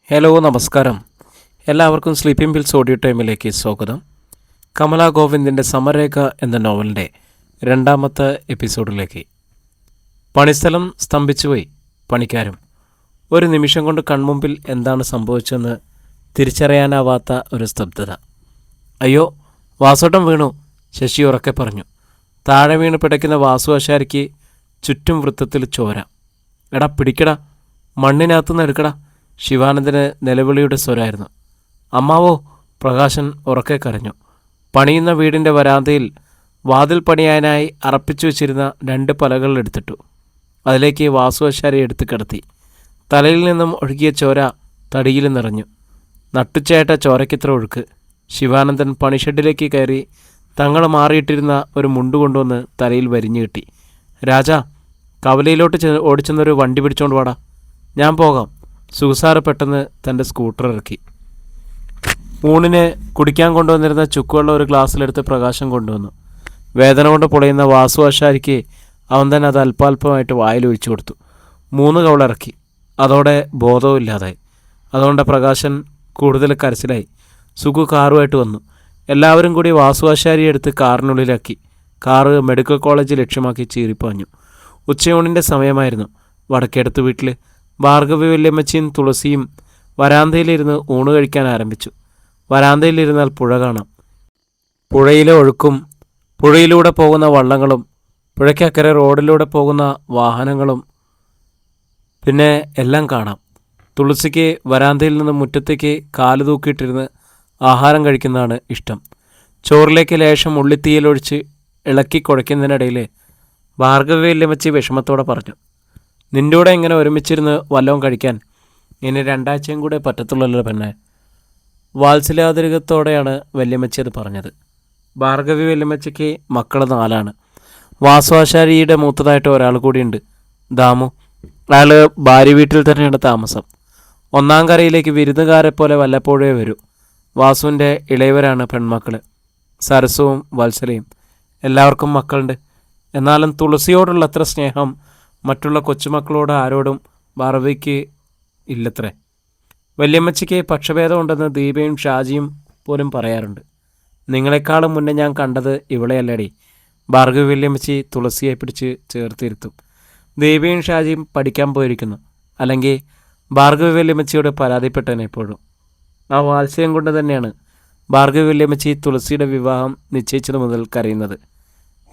Hello, നമസ്കാരം. എല്ലാവർക്കും sleeping pills audio ടൈമിലേക്ക് സ്വാഗതം. കമലാ ഗോവിന്ദിൻ്റെ സമരേഖ എന്ന നോവലിൻ്റെ രണ്ടാമത്തെ എപ്പിസോഡിലേക്ക്. പണിസ്ഥലം സ്തംഭിച്ചുപോയി. പണിക്കാരും ഒരു നിമിഷം കൊണ്ട് കൺമുമ്പിൽ എന്താണ് സംഭവിച്ചതെന്ന് തിരിച്ചറിയാനാവാത്ത ഒരു സ്തബ്ധത. അയ്യോ, വാസോട്ടം വീണു, ശശി ഉറക്കെ പറഞ്ഞു. താഴെ വീണ് പിടയ്ക്കുന്ന വാസുവാശാരിക്ക് ചുറ്റും വൃത്തത്തിൽ ചോര. എടാ പിടിക്കടാ, മണ്ണിനകത്തുനിന്ന് എടുക്കടാ. ശിവാനന്ദന് നിലവിളിയുടെ സ്വരമായിരുന്നു. അമ്മാവോ, പ്രകാശൻ ഉറക്കെ കരഞ്ഞു. പണിയുന്ന വീടിൻ്റെ വരാന്തയിൽ വാതിൽ പണിയാനായി അറപ്പിച്ചു വെച്ചിരുന്ന 2 പലകൾ എടുത്തിട്ടു. അതിലേക്ക് വാസുവാശാരി എടുത്ത് കിടത്തി. തലയിൽ നിന്നും ഒഴുകിയ ചോര തടിയിൽ നിറഞ്ഞു. നട്ടുച്ചയായിട്ട ചോരയ്ക്കിത്ര ഒഴുക്ക്. ശിവാനന്ദൻ പണിഷെഡിലേക്ക് കയറി തങ്ങൾ മാറിയിട്ടിരുന്ന ഒരു മുണ്ട് കൊണ്ടുവന്ന് തലയിൽ വരിഞ്ഞു കിട്ടി. രാജാ, കവലയിലോട്ട് ഓടിച്ചെന്നൊരു വണ്ടി പിടിച്ചോണ്ട് വാടാ, ഞാൻ പോകാം. സുഖസാറ് പെട്ടെന്ന് തൻ്റെ സ്കൂട്ടർ ഇറക്കി. ഊണിന് കുടിക്കാൻ കൊണ്ടുവന്നിരുന്ന ചുക്കുവെള്ളം ഒരു ഗ്ലാസ്സിലെടുത്ത് പ്രകാശം കൊണ്ടുവന്നു. വേദന കൊണ്ട് പൊളയുന്ന വാസുവാശാരിക്ക് അവൻ തന്നെ അത് അല്പാൽപമായിട്ട് വായിലൊഴിച്ചു കൊടുത്തു. 3 കവളിറക്കി. അതോടെ ബോധവും ഇല്ലാതായി. അതുകൊണ്ട് പ്രകാശൻ കൂടുതൽ കരച്ചിലായി. സുഖു കാറുമായിട്ട് വന്നു. എല്ലാവരും കൂടി വാസുവാശാരിയെ എടുത്ത് കാറിനുള്ളിലാക്കി. കാറ് മെഡിക്കൽ കോളേജ് ലക്ഷ്യമാക്കി ചീറിപ്പാഞ്ഞു. ഉച്ചയൂണിൻ്റെ സമയമായിരുന്നു. വടക്കേടത്ത് വീട്ടിൽ ഭാർഗവി വല്യമ്മച്ചിയും തുളസിയും വരാന്തയിലിരുന്ന് ഊണ് കഴിക്കാൻ ആരംഭിച്ചു. വരാന്തയിലിരുന്നാൽ പുഴ കാണാം. പുഴയിലെ ഒഴുക്കും പുഴയിലൂടെ പോകുന്ന വള്ളങ്ങളും പുഴയ്ക്കക്കരെ റോഡിലൂടെ പോകുന്ന വാഹനങ്ങളും പിന്നെ എല്ലാം കാണാം. തുളസിക്ക് വരാന്തയിൽ നിന്ന് മുറ്റത്തേക്ക് കാല് തൂക്കിയിട്ടിരുന്ന് ആഹാരം കഴിക്കുന്നതാണ് ഇഷ്ടം. ചോറിലേക്ക് ലേശം ഉള്ളിത്തീയിലൊഴിച്ച് ഇളക്കി കുഴയ്ക്കുന്നതിനിടയിൽ ഭാർഗവി വല്യമ്മച്ചി വിഷമത്തോടെ പറഞ്ഞു, നിൻ്റെ കൂടെ ഇങ്ങനെ ഒരുമിച്ചിരുന്ന് വല്ലവും കഴിക്കാൻ ഇനി 2 ആഴ്ചയും കൂടെ പറ്റത്തുള്ളല്ലോ പെണ്ണെ. വാത്സല്യാതിരികത്തോടെയാണ് വല്യമ്മച്ചി അത് പറഞ്ഞത്. ഭാർഗവി വല്യമ്മച്ചിക്ക് മക്കൾ 4. വാസുവാശാരിയുടെ മൂത്തതായിട്ട് ഒരാൾ കൂടിയുണ്ട്, ദാമു. അയാൾ ഭാര്യ വീട്ടിൽ തന്നെയാണ് താമസം. 1-ാം കരയിലേക്ക് വിരുന്നുകാരെ പോലെ വല്ലപ്പോഴേ വരൂ. വാസുവിൻ്റെ ഇളയവരാണ് പെൺമക്കൾ, സരസുവും വത്സലയും. എല്ലാവർക്കും മക്കളുണ്ട്. എന്നാലും തുളസിയോടുള്ള അത്ര സ്നേഹം മറ്റുള്ള കൊച്ചുമക്കളോട് ആരോടും ഭാർഗവിക്ക് ഇല്ലത്രേ. വല്യമ്മച്ചിക്ക് പക്ഷഭേദം ഉണ്ടെന്ന് ദീപയും ഷാജിയും പോലും പറയാറുണ്ട്. നിങ്ങളെക്കാളും മുന്നേ ഞാൻ കണ്ടത് ഇവളെയല്ലേടി. ഭാർഗവി വല്യമ്മച്ചി തുളസിയെ പിടിച്ച് ചേർത്തിരുത്തും. ദീപയും ഷാജിയും പഠിക്കാൻ പോയിരിക്കുന്നു. അല്ലെങ്കിൽ ഭാർഗവി വല്യമ്മച്ചിയോട് പരാതിപ്പെട്ടേനെ എപ്പോഴും. ആ വാത്സല്യം കൊണ്ട് തന്നെയാണ് ഭാർഗവി വല്യമ്മച്ചി തുളസിയുടെ വിവാഹം നിശ്ചയിച്ചത് മുതൽ കരയുന്നത്.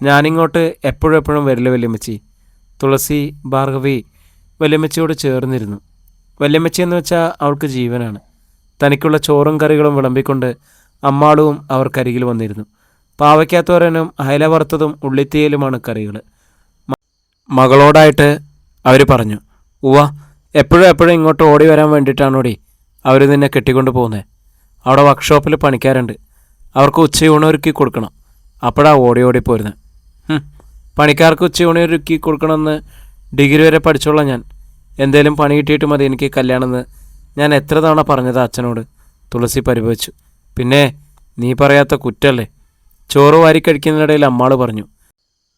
ഞാനിങ്ങോട്ട് എപ്പോഴും വരില്ല വല്യമ്മച്ചി. തുളസി ഭാർഗവി വല്യമ്മച്ചിയോട് ചേർന്നിരുന്നു. വല്യമ്മച്ചി എന്ന് വെച്ചാൽ അവൾക്ക് ജീവനാണ്. തനിക്കുള്ള ചോറും കറികളും വിളമ്പിക്കൊണ്ട് അമ്മാളും അവർക്കരികിൽ വന്നിരുന്നു. പാവയ്ക്കാത്തോരനും അയല വറുത്തതും ഉള്ളിത്തീയലുമാണ് കറികൾ. മകളോടായിട്ട് അവർ പറഞ്ഞു, ഉവ്വ, എപ്പോഴും ഇങ്ങോട്ട് ഓടി വരാൻ വേണ്ടിയിട്ടാണോടി അവർ നിന്നെ കെട്ടിക്കൊണ്ട് പോകുന്നത്. അവിടെ വർക്ക്ഷോപ്പിൽ പണിക്കാരുണ്ട്, അവർക്ക് ഉച്ചയൂണൊരുക്കി കൊടുക്കണം. അപ്പോഴാ ഓടി പോരുന്നത്. പണിക്കാർക്ക് ഉച്ചയൂണൊരുക്കി കൊടുക്കണമെന്ന് ഡിഗ്രി വരെ പഠിച്ചോളാം ഞാൻ. എന്തേലും പണി കിട്ടിയിട്ട് മതി എനിക്ക് കല്യാണമെന്ന് ഞാൻ എത്ര തവണ പറഞ്ഞതാ അച്ഛനോട്. തുളസി പരിഭവിച്ചു. പിന്നെ നീ പറയാത്ത കുറ്റല്ലേ. ചോറ് വാരി കഴിക്കുന്നതിനിടയിൽ അമ്മാൾ പറഞ്ഞു,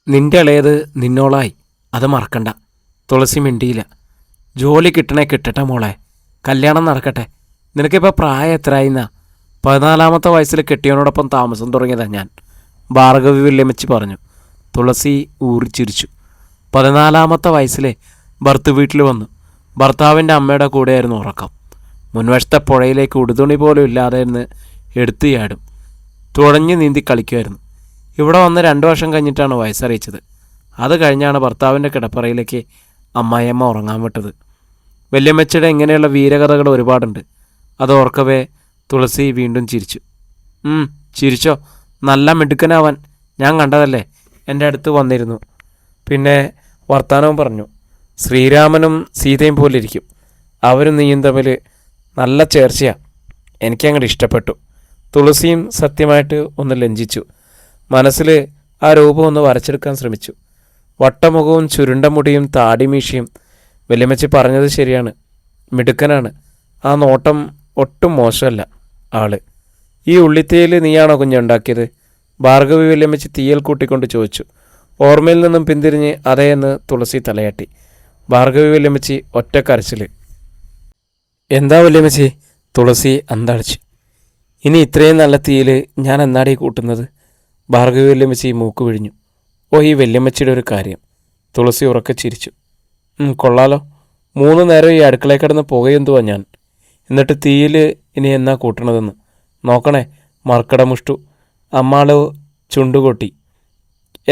നിൻ്റെ ഇളയത് നിന്നോളായി, അത് മറക്കണ്ട. തുളസി മിണ്ടിയില്ല. ജോലി കിട്ടട്ടെ മോളെ, കല്യാണം നടക്കട്ടെ. നിനക്കിപ്പോൾ പ്രായം എത്രയായിന്നാ? 14-ാമത്തെ വയസ്സിൽ കെട്ടിയവനോടൊപ്പം താമസം തുടങ്ങിയതാണ് ഞാൻ, ഭാർഗവി വല്യമ്മച്ചി പറഞ്ഞു. തുളസി ഊറിച്ചിരിച്ചു. 14-ാമത്തെ വയസ്സിലെ ഭർത്ത് വീട്ടിൽ വന്നു. ഭർത്താവിൻ്റെ അമ്മയുടെ കൂടെയായിരുന്നു ഉറക്കം. മുൻവശത്തെ പുഴയിലേക്ക് ഉടുതുണി പോലും ഇല്ലാതെ നിന്ന് എടുത്തു ചാടും. തുഴഞ്ഞു നീന്തി കളിക്കുമായിരുന്നു. ഇവിടെ വന്ന് 2 വർഷം കഴിഞ്ഞിട്ടാണ് വയസ്സറിയിച്ചത്. അത് കഴിഞ്ഞാണ് ഭർത്താവിൻ്റെ കിടപ്പറയിലേക്ക് അമ്മായിയമ്മ ഉറങ്ങാൻ വിട്ടത്. വല്യമ്മച്ചിയുടെ ഇങ്ങനെയുള്ള വീരകഥകൾ ഒരുപാടുണ്ട്. അത് ഓർക്കവേ തുളസി വീണ്ടും ചിരിച്ചു. ചിരിച്ചോ, നല്ല മിടുക്കനാവാൻ ഞാൻ കണ്ടതല്ലേ. എൻ്റെ അടുത്ത് വന്നിരുന്നു, പിന്നെ വർത്താനവും പറഞ്ഞു. ശ്രീരാമനും സീതയും പോലിരിക്കും. അവരും നീയും തമ്മിൽ നല്ല ചേർച്ചയാണ്. എനിക്കങ്ങോട്ട് ഇഷ്ടപ്പെട്ടു. തുളസിയും സത്യമായിട്ട് ഒന്ന് ലജ്ജിച്ചു. മനസ്സിൽ ആ രൂപം ഒന്ന് വരച്ചെടുക്കാൻ ശ്രമിച്ചു. വട്ടമുഖവും ചുരുണ്ട മുടിയും താടിമീശയും. വല്യമ്മച്ചി പറഞ്ഞത് ശരിയാണ്, മിടുക്കനാണ്. ആ നോട്ടം ഒട്ടും മോശമല്ല ആള്. ഈ ഉള്ളിത്തീയിൽ നീയാണോ കുഞ്ഞുണ്ടാക്കിയത്? ഭാർഗവി വല്യമ്മച്ചി തീയൽ കൂട്ടിക്കൊണ്ട് ചോദിച്ചു. ഓർമ്മയിൽ നിന്നും പിന്തിരിഞ്ഞ് അതേയെന്ന് തുളസി തലയാട്ടി. ഭാർഗവി വല്യമ്മച്ചി ഒറ്റ കരച്ചിൽ. എന്താ വല്യമ്മച്ചി? തുളസി അന്തടിച്ചു. ഇനി ഇത്രയും നല്ല തീയിൽ ഞാൻ എന്നാടേ കൂട്ടുന്നത്? ഭാർഗവി വല്യമ്മച്ചി മൂക്ക് വിഴിഞ്ഞു. ഓ, ഈ വല്യമ്മച്ചിയുടെ ഒരു കാര്യം. തുളസി ഉറക്കെ ചിരിച്ചു. കൊള്ളാലോ, 3 നേരം ഈ അടുക്കളയിൽ കിടന്ന് പുകയെന്തുവാ ഞാൻ. എന്നിട്ട് തീയിൽ ഇനി എന്നാ കൂട്ടണതെന്ന് നോക്കണേ. മർക്കട മുഷ്ടു. അമ്മാള് ചുണ്ടുകൊട്ടി.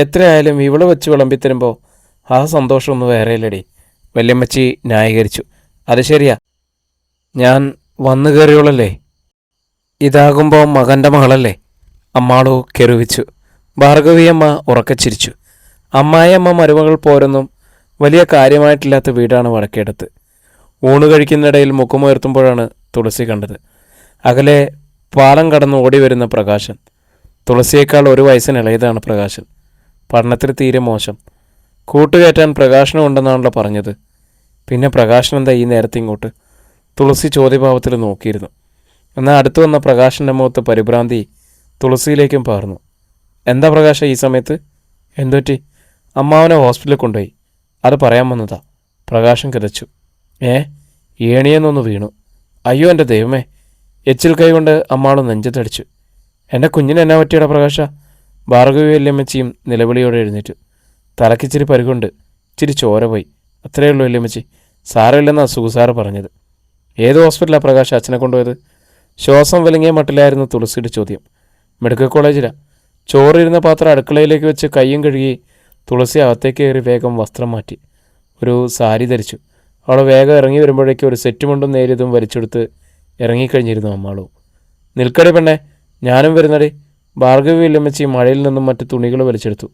എത്രയായാലും ഇവള് വെച്ച് വിളമ്പിത്തരുമ്പോൾ ആ സന്തോഷമൊന്നും വേറെയില്ലടി, വല്യമ്മച്ചി ന്യായീകരിച്ചു. അത് ശരിയാ, ഞാൻ വന്നു കയറിയോളല്ലേ. ഇതാകുമ്പോൾ മകൻ്റെ മകളല്ലേ, അമ്മാളു കെറുവിച്ചു. ഭാർഗവിയമ്മ ഉറക്കച്ചിരിച്ചു. അമ്മായിയമ്മ മരുമകൾ പോരൊന്നും വലിയ കാര്യമായിട്ടില്ലാത്ത വീടാണ് വടക്കേടത്ത്. ഊണ് കഴിക്കുന്നിടയിൽ മുഖമുയർത്തുമ്പോഴാണ് തുളസി കണ്ടത്. അകലെ പാലം കടന്ന് ഓടി വരുന്ന പ്രകാശൻ. തുളസിയേക്കാൾ 1 വയസ്സിന് ഇളയതാണ് പ്രകാശൻ. പഠനത്തിൽ തീരെ മോശം. കൂട്ടുകയറ്റാൻ പ്രകാശനം ഉണ്ടെന്നാണല്ലോ പറഞ്ഞത്. പിന്നെ പ്രകാശൻ എന്താ ഈ നേരത്തെ ഇങ്ങോട്ട്? തുളസി ചോദ്യഭാവത്തിൽ നോക്കിയിരുന്നു. എന്നാൽ അടുത്തു വന്ന പ്രകാശൻ്റെ മുഖത്ത് പരിഭ്രാന്തി തുളസിയിലേക്കും പാർന്നു. എന്താ പ്രകാശ ഈ സമയത്ത്? എന്തുപറ്റി? അമ്മാവനെ ഹോസ്പിറ്റലിൽ കൊണ്ടുപോയി. അത് പറയാൻ വന്നതാ. പ്രകാശൻ കിതച്ചു. ഏണിയെന്നൊന്ന് വീണു. അയ്യോ എൻ്റെ ദൈവമേ! എച്ചിൽ കൈ കൊണ്ട് അമ്മാളും നെഞ്ചത്തടിച്ചു. എൻ്റെ കുഞ്ഞിന് എന്നാ പറ്റിയടാ പ്രകാശ? ഭാർഗവി വല്യമ്മച്ചിയും നിലവിളിയോടെ എഴുന്നേറ്റു. തലക്കിച്ചിരി പരികൊണ്ട്, ഇച്ചിരി ചോര പോയി, അത്രയേ ഉള്ളൂ വല്യമ്മച്ചി. സാരമില്ലെന്നാ സുഖസാറ് പറഞ്ഞത്. ഏത് ഹോസ്പിറ്റലാണ് പ്രകാശ് അച്ഛനെ കൊണ്ടുപോയത്? ശ്വാസം വലിങ്ങിയ മട്ടിലായിരുന്നു തുളസിയുടെ ചോദ്യം. മെഡിക്കൽ കോളേജിലാണ്. ചോറിരുന്ന പാത്രം അടുക്കളയിലേക്ക് വെച്ച് കയ്യും കഴുകി തുളസി അകത്തേക്ക് കയറി വേഗം വസ്ത്രം മാറ്റി. ഒരു സാരി ധരിച്ചു. അവൾ വേഗം ഇറങ്ങി വരുമ്പോഴേക്കും ഒരു സെറ്റ് മുണ്ടും നേരിയതും വലിച്ചെടുത്ത് ഇറങ്ങിക്കഴിഞ്ഞിരുന്നു അമ്മാളു. നിൽക്കടി പെണ്ണേ, ഞാനും വരുന്നടി. ഭാർഗവി വല്യമ്മച്ചി മഴയിൽ നിന്നും മറ്റു തുണികൾ വലിച്ചെടുത്തു.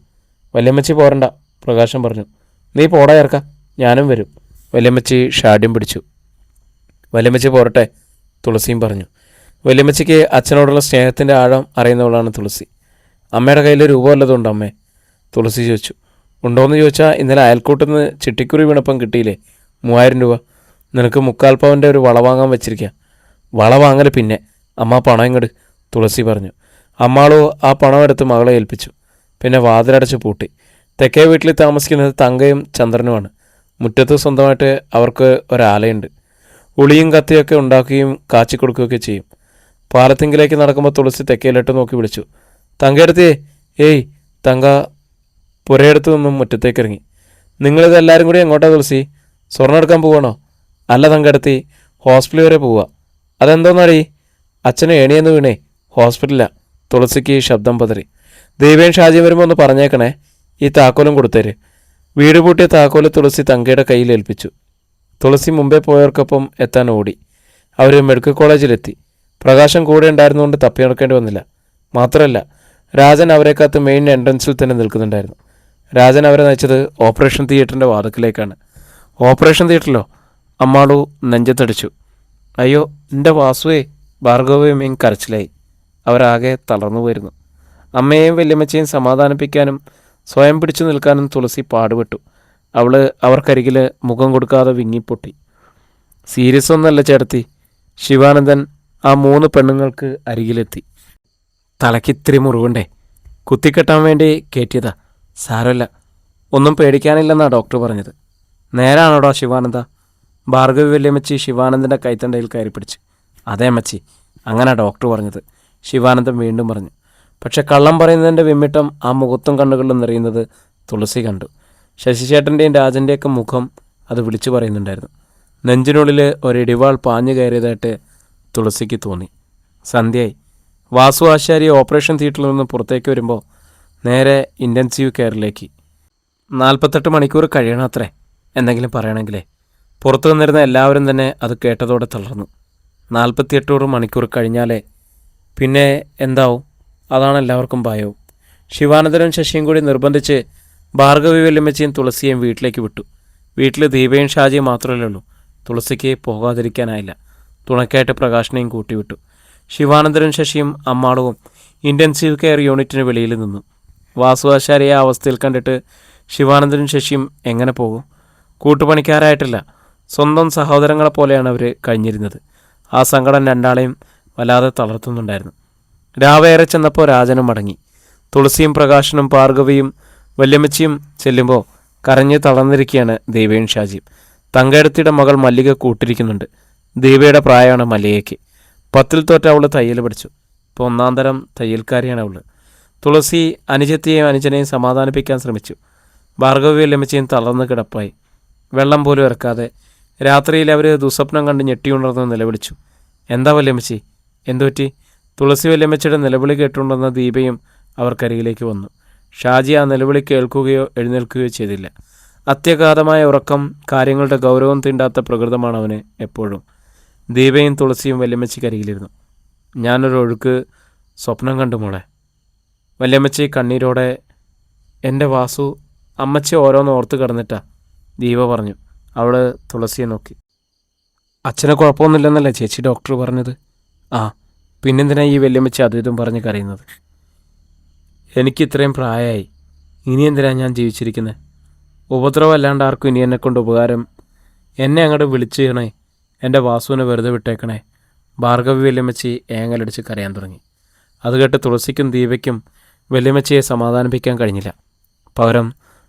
വല്യമ്മച്ചി പോരണ്ട, പ്രകാശൻ പറഞ്ഞു. നീ പോടാ ഇറക്ക, ഞാനും വരും. വല്യമ്മച്ചി ഷാഡ്യം പിടിച്ചു. വല്യമ്മച്ചി പോരട്ടെ, തുളസിയും പറഞ്ഞു. വല്യമ്മച്ചിക്ക് അച്ഛനോടുള്ള സ്നേഹത്തിൻ്റെ ആഴം അറിയുന്നവളാണ് തുളസി. അമ്മയുടെ കയ്യിൽ രൂപ വല്ലതുണ്ടോ അമ്മേ? തുളസി ചോദിച്ചു. ഉണ്ടോയെന്ന് ചോദിച്ചാൽ ഇന്നലെ അയൽക്കൂട്ടിൽ നിന്ന് ചിട്ടിക്കുറി വീണപ്പം കിട്ടിയില്ലേ 3000 രൂപ. നിനക്ക് 3/4 പവൻ്റെ ഒരു വള വാങ്ങാൻ വെച്ചിരിക്കുക. വള വാങ്ങൽ പിന്നെ, അമ്മ പണം ഇങ്ങോട്ട്, തുളസി പറഞ്ഞു. അമ്മാളു ആ പണം എടുത്ത് മകളെ ഏൽപ്പിച്ചു. പിന്നെ വാതിലടച്ച് പൂട്ടി. തെക്കേ വീട്ടിൽ താമസിക്കുന്നത് തങ്കയും ചന്ദ്രനുമാണ്. മുറ്റത്ത് സ്വന്തമായിട്ട് അവർക്ക് ഒരാലയുണ്ട്. ഉളിയും കത്തിയൊക്കെ ഉണ്ടാക്കുകയും കാച്ചിക്കൊടുക്കുകയൊക്കെ ചെയ്യും. പാലത്തിങ്കിലേക്ക് നടക്കുമ്പോൾ തുളസി തെക്കേലിട്ട് നോക്കി വിളിച്ചു. തങ്കയെടുത്തേ. ഏയ്! തങ്ക പുരയെടുത്തു നിന്നും മുറ്റത്തേക്ക് ഇറങ്ങി. നിങ്ങളിതെല്ലാവരും കൂടി എങ്ങോട്ടാ തുളസി? സ്വർണ്ണം എടുക്കാൻ പോവാണോ? അല്ല തങ്കയെടുത്തി, ഹോസ്പിറ്റൽ വരെ പോവുക. അതെന്തോന്നാടി? അച്ഛന് ഏണിയെന്ന് വീണേ, ഹോസ്പിറ്റലിലാണ്. തുളസിക്ക് ശബ്ദം പതറി. ദൈവേൻ ഷാജി വരുമ്പോൾ ഒന്ന് പറഞ്ഞേക്കണേ. ഈ താക്കോലും കൊടുത്തേര്. വീട് പൂട്ടിയ താക്കോല് തുളസി തങ്കയുടെ കയ്യിൽ ഏൽപ്പിച്ചു. തുളസി മുമ്പേ പോയവർക്കൊപ്പം എത്താൻ ഓടി. അവർ മെഡിക്കൽ കോളേജിലെത്തി. പ്രകാശം കൂടെ ഉണ്ടായിരുന്നുകൊണ്ട് തപ്പി നടക്കേണ്ടി വന്നില്ല. മാത്രമല്ല, രാജൻ അവരെ കാത്ത് മെയിൻ എൻട്രൻസിൽ തന്നെ നിൽക്കുന്നുണ്ടായിരുന്നു. രാജൻ അവരെ നയിച്ചത് ഓപ്പറേഷൻ തിയേറ്ററിൻ്റെ വാതിക്കലേക്കാണ്. ഓപ്പറേഷൻ തിയേറ്ററിലോ? അമ്മാളു നെഞ്ചത്തടിച്ചു. അയ്യോ എൻ്റെ വാസുവേ! ഭാർഗവയും കരച്ചിലായി. അവരാകെ തളർന്നു പോയിരുന്നു. അമ്മയെയും വല്യമ്മച്ചയും സമാധാനിപ്പിക്കാനും സ്വയം പിടിച്ചു നിൽക്കാനും തുളസി പാടുപെട്ടു. അവർക്കരികിൽ മുഖം കൊടുക്കാതെ വിങ്ങിപ്പൊട്ടി. സീരിയസ് ഒന്നല്ല ചേട്ടത്തി. ശിവാനന്ദൻ ആ 3 പെണ്ണുങ്ങൾക്ക് അരികിലെത്തി. തലയ്ക്കിത്തിരി മുറിവുണ്ടേ, കുത്തിക്കെട്ടാൻ വേണ്ടി കയറ്റിയതാ. സാരമില്ല, ഒന്നും പേടിക്കാനില്ലെന്നാണ് ഡോക്ടർ പറഞ്ഞത്. നേരാണോടാ ശിവാനന്ദ? ഭാർഗവി വല്യമ്മച്ചി ശിവാനന്ദൻ്റെ കൈത്തണ്ടയിൽ കയറി പിടിച്ച്. അതേ അമ്മച്ചി, അങ്ങനെ ഡോക്ടർ പറഞ്ഞത്, ശിവാനന്ദൻ വീണ്ടും പറഞ്ഞു. പക്ഷെ കള്ളം പറയുന്നതിൻ്റെ വിമ്മിട്ടം ആ മുഖത്തും കണ്ണുകളിലും നിറയുന്നത് തുളസി കണ്ടു. ശശിചേട്ടൻ്റെയും രാജൻ്റെയൊക്കെ മുഖം അത് വിളിച്ചു പറയുന്നുണ്ടായിരുന്നു. നെഞ്ചിനുള്ളിൽ ഒരിടിവാൾ പാഞ്ഞു കയറിയതായിട്ട് തുളസിക്ക് തോന്നി. സന്ധ്യയായി. വാസു ആശാരി ഓപ്പറേഷൻ തിയേറ്ററിൽ നിന്ന് പുറത്തേക്ക് വരുമ്പോൾ നേരെ ഇൻറ്റൻസീവ് കെയറിലേക്ക്. 48 മണിക്കൂർ കഴിയണത്രേ എന്തെങ്കിലും പറയണമെങ്കിലേ. പുറത്തു നിന്നിരുന്ന എല്ലാവരും തന്നെ അത് കേട്ടതോടെ തളർന്നു. 48 മണിക്കൂർ കഴിഞ്ഞാലേ പിന്നെ എന്താവും? അതാണ് എല്ലാവർക്കും ഭയവും. ശിവാനന്ദനും ശശിയും കൂടി നിർബന്ധിച്ച് ഭാർഗവി വല്യമ്മച്ചിയും തുളസിയെയും വീട്ടിലേക്ക് വിട്ടു. വീട്ടിൽ ദീപയും ഷാജിയും മാത്രമല്ലേ ഉള്ളൂ. തുളസിക്ക് പോകാതിരിക്കാനായില്ല. തുണയ്ക്കായിട്ട് പ്രകാശനെയും കൂട്ടിവിട്ടു. ശിവാനന്ദനും ശശിയും അമ്മാളവും ഇൻറ്റൻസീവ് കെയർ യൂണിറ്റിന് വെളിയിൽ നിന്നു. വാസുവാശാരിയെ ആ അവസ്ഥയിൽ കണ്ടിട്ട് ശിവാനന്ദനും ശശിയും എങ്ങനെ പോകും? കൂട്ടുപണിക്കാരായിട്ടില്ല, സ്വന്തം സഹോദരങ്ങളെ പോലെയാണ് അവർ കഴിഞ്ഞിരുന്നത്. ആ സങ്കടം രണ്ടാളെയും വല്ലാതെ തളർത്തുന്നുണ്ടായിരുന്നു. രാവേറെ ചെന്നപ്പോൾ രാജനും മടങ്ങി. തുളസിയും പ്രകാശനും ഭാർഗവിയും വല്യമ്മച്ചിയും ചെല്ലുമ്പോൾ കരഞ്ഞ് തളർന്നിരിക്കുകയാണ് ദൈവയും ഷാജിയും. തങ്കയെടുത്തിയുടെ മകൾ മല്ലിക കൂട്ടിരിക്കുന്നുണ്ട്. ദീപയുടെ പ്രായമാണ് മല്ലികയ്ക്ക്. 10ൽ തോറ്റ അവൾ തയ്യൽ പഠിച്ചു. ഇപ്പോൾ 1ാം തരം തയ്യൽക്കാരിയാണ് അവൾ. തുളസി അനുജത്തെയും അനുജനെയും സമാധാനിപ്പിക്കാൻ ശ്രമിച്ചു. ഭാർഗവി വല്യമ്മച്ചയും തളർന്ന് കിടപ്പായി. വെള്ളം പോലും ഇറക്കാതെ രാത്രിയിൽ അവർ ദുസ്വപ്നം കണ്ട് ഞെട്ടിയുണർന്ന് നിലവിളിച്ചു. എന്താ വല്യമ്മച്ചി, എന്തുപറ്റി? തുളസി വല്യമ്മച്ചിയുടെ നിലവിളി കേട്ടുണ്ടെന്ന ദീപയും അവർക്കരികിലേക്ക് വന്നു. ഷാജി ആ നിലവിളി കേൾക്കുകയോ എഴുന്നേൽക്കുകയോ ചെയ്തില്ല. അത്യഗാധമായ ഉറക്കം, കാര്യങ്ങളുടെ ഗൗരവം തീണ്ടാത്ത പ്രകൃതമാണ് അവന് എപ്പോഴും. ദീപയും തുളസിയും വല്യമ്മച്ചിക്കരികിലിരുന്നു. ഞാനൊരു ഒഴുക്ക് സ്വപ്നം കണ്ടു മോളെ. വല്യമ്മച്ചി കണ്ണീരോടെ, എൻ്റെ വാസു, അമ്മച്ചി ഓരോന്ന് ഓർത്ത് കിടന്നിട്ടാ, ദീപ പറഞ്ഞു. അവൾ തുളസിയെ നോക്കി. അച്ഛനെ കുഴപ്പമൊന്നുമില്ലെന്നല്ലേ ചേച്ചി ഡോക്ടർ പറഞ്ഞത്? ആ, പിന്നെന്തിനാ ഈ വല്യമ്മച്ചി അതും ഇതും പറഞ്ഞ് കരയുന്നത്? എനിക്ക് ഇത്രയും പ്രായമായി, ഇനി എന്തിനാ ഞാൻ ജീവിച്ചിരിക്കുന്നത്? ഉപദ്രവമല്ലാണ്ട് ആർക്കും ഇനി എന്നെക്കൊണ്ട് ഉപകാരം. എന്നെ അങ്ങോട്ട് വിളിച്ചു ചെയ്യണേ, എൻ്റെ വാസുവിനെ വെറുതെ വിട്ടേക്കണേ. ഭാർഗവി വല്യമ്മച്ചി ഏങ്ങലടിച്ച് കരയാൻ തുടങ്ങി. അത് കേട്ട് തുളസിക്കും ദീപയ്ക്കും വല്യമ്മച്ചിയെ സമാധാനിപ്പിക്കാൻ കഴിഞ്ഞില്ല. പകരം